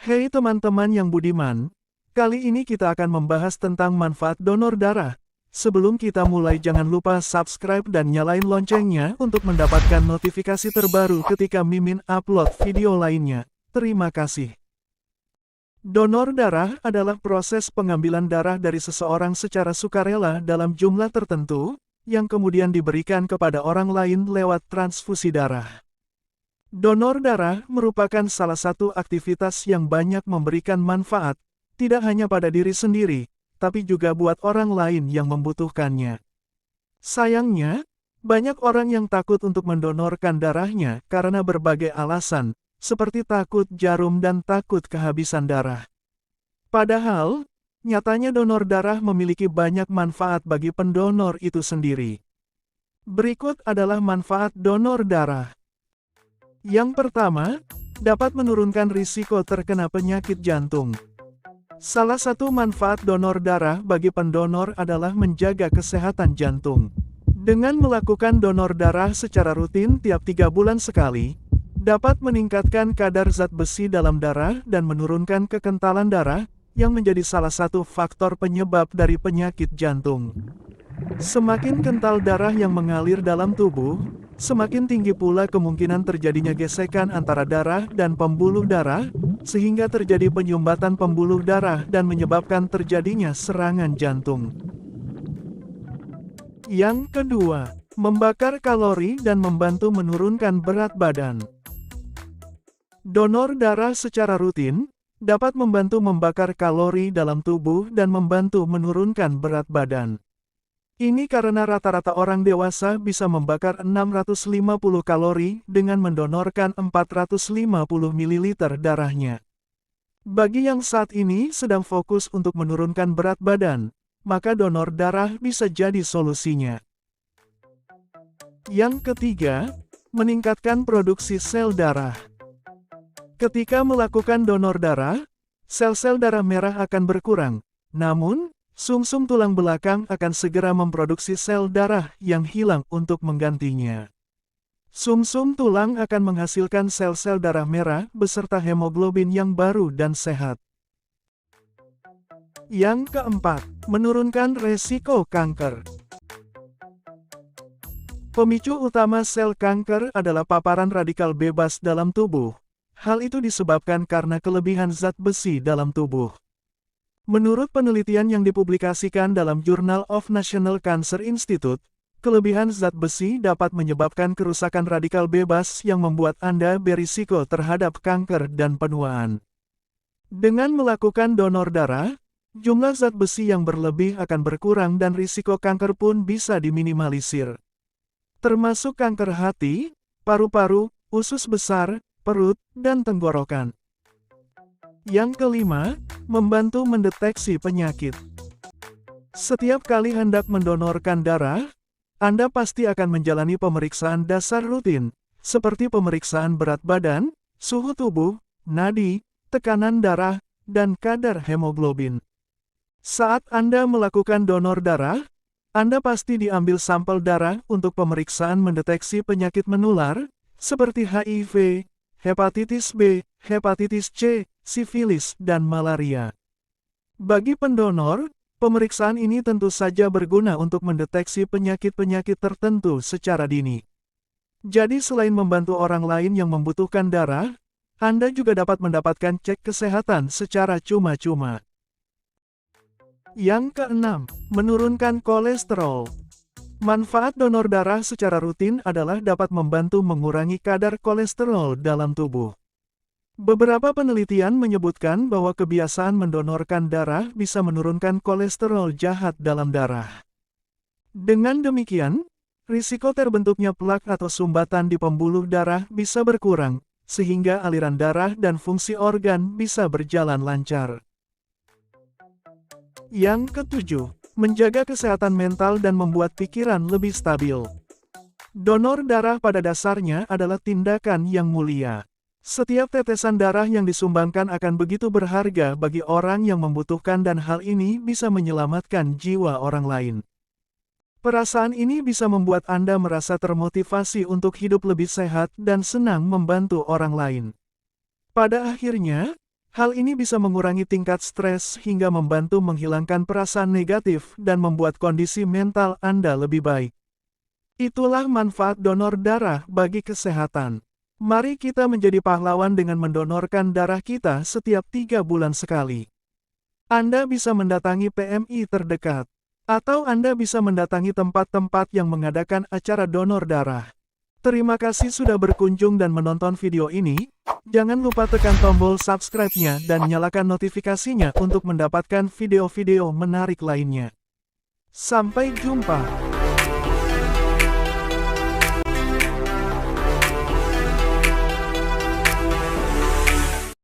Hei teman-teman yang budiman, kali ini kita akan membahas tentang manfaat donor darah. Sebelum kita mulai jangan lupa subscribe dan nyalain loncengnya untuk mendapatkan notifikasi terbaru ketika Mimin upload video lainnya. Terima kasih. Donor darah adalah proses pengambilan darah dari seseorang secara sukarela dalam jumlah tertentu, yang kemudian diberikan kepada orang lain lewat transfusi darah. Donor darah merupakan salah satu aktivitas yang banyak memberikan manfaat, tidak hanya pada diri sendiri, tapi juga buat orang lain yang membutuhkannya. Sayangnya, banyak orang yang takut untuk mendonorkan darahnya karena berbagai alasan, seperti takut jarum dan takut kehabisan darah. Padahal, nyatanya donor darah memiliki banyak manfaat bagi pendonor itu sendiri. Berikut adalah manfaat donor darah. Yang pertama, dapat menurunkan risiko terkena penyakit jantung. Salah satu manfaat donor darah bagi pendonor adalah menjaga kesehatan jantung. Dengan melakukan donor darah secara rutin tiap 3 bulan sekali, dapat meningkatkan kadar zat besi dalam darah dan menurunkan kekentalan darah, yang menjadi salah satu faktor penyebab dari penyakit jantung. Semakin kental darah yang mengalir dalam tubuh, semakin tinggi pula kemungkinan terjadinya gesekan antara darah dan pembuluh darah, sehingga terjadi penyumbatan pembuluh darah dan menyebabkan terjadinya serangan jantung. Yang kedua, membakar kalori dan membantu menurunkan berat badan. Donor darah secara rutin dapat membantu membakar kalori dalam tubuh dan membantu menurunkan berat badan. Ini karena rata-rata orang dewasa bisa membakar 650 kalori dengan mendonorkan 450 ml darahnya. Bagi yang saat ini sedang fokus untuk menurunkan berat badan, maka donor darah bisa jadi solusinya. Yang ketiga, meningkatkan produksi sel darah. Ketika melakukan donor darah, sel-sel darah merah akan berkurang, namun sumsum tulang belakang akan segera memproduksi sel darah yang hilang untuk menggantinya. Sumsum tulang akan menghasilkan sel-sel darah merah beserta hemoglobin yang baru dan sehat. Yang keempat, menurunkan resiko kanker. Pemicu utama sel kanker adalah paparan radikal bebas dalam tubuh. Hal itu disebabkan karena kelebihan zat besi dalam tubuh. Menurut penelitian yang dipublikasikan dalam Journal of National Cancer Institute, kelebihan zat besi dapat menyebabkan kerusakan radikal bebas yang membuat Anda berisiko terhadap kanker dan penuaan. Dengan melakukan donor darah, jumlah zat besi yang berlebih akan berkurang dan risiko kanker pun bisa diminimalisir. Termasuk kanker hati, paru-paru, usus besar, perut, dan tenggorokan. Yang kelima, membantu mendeteksi penyakit. Setiap kali hendak mendonorkan darah, Anda pasti akan menjalani pemeriksaan dasar rutin, seperti pemeriksaan berat badan, suhu tubuh, nadi, tekanan darah, dan kadar hemoglobin. Saat Anda melakukan donor darah, Anda pasti diambil sampel darah untuk pemeriksaan mendeteksi penyakit menular, seperti HIV, hepatitis B, hepatitis C, sifilis, dan malaria. Bagi pendonor, pemeriksaan ini tentu saja berguna untuk mendeteksi penyakit-penyakit tertentu secara dini. Jadi selain membantu orang lain yang membutuhkan darah, Anda juga dapat mendapatkan cek kesehatan secara cuma-cuma. Yang keenam, menurunkan kolesterol. Manfaat donor darah secara rutin adalah dapat membantu mengurangi kadar kolesterol dalam tubuh. Beberapa penelitian menyebutkan bahwa kebiasaan mendonorkan darah bisa menurunkan kolesterol jahat dalam darah. Dengan demikian, risiko terbentuknya plak atau sumbatan di pembuluh darah bisa berkurang, sehingga aliran darah dan fungsi organ bisa berjalan lancar. Yang ketujuh, menjaga kesehatan mental dan membuat pikiran lebih stabil. Donor darah pada dasarnya adalah tindakan yang mulia. Setiap tetesan darah yang disumbangkan akan begitu berharga bagi orang yang membutuhkan dan hal ini bisa menyelamatkan jiwa orang lain. Perasaan ini bisa membuat Anda merasa termotivasi untuk hidup lebih sehat dan senang membantu orang lain. Pada akhirnya, Hal ini bisa mengurangi tingkat stres hingga membantu menghilangkan perasaan negatif dan membuat kondisi mental Anda lebih baik. Itulah manfaat donor darah bagi kesehatan. Mari kita menjadi pahlawan dengan mendonorkan darah kita setiap 3 bulan sekali. Anda bisa mendatangi PMI terdekat, atau Anda bisa mendatangi tempat-tempat yang mengadakan acara donor darah. Terima kasih sudah berkunjung dan menonton video ini. Jangan lupa tekan tombol subscribe-nya dan nyalakan notifikasinya untuk mendapatkan video-video menarik lainnya. Sampai jumpa.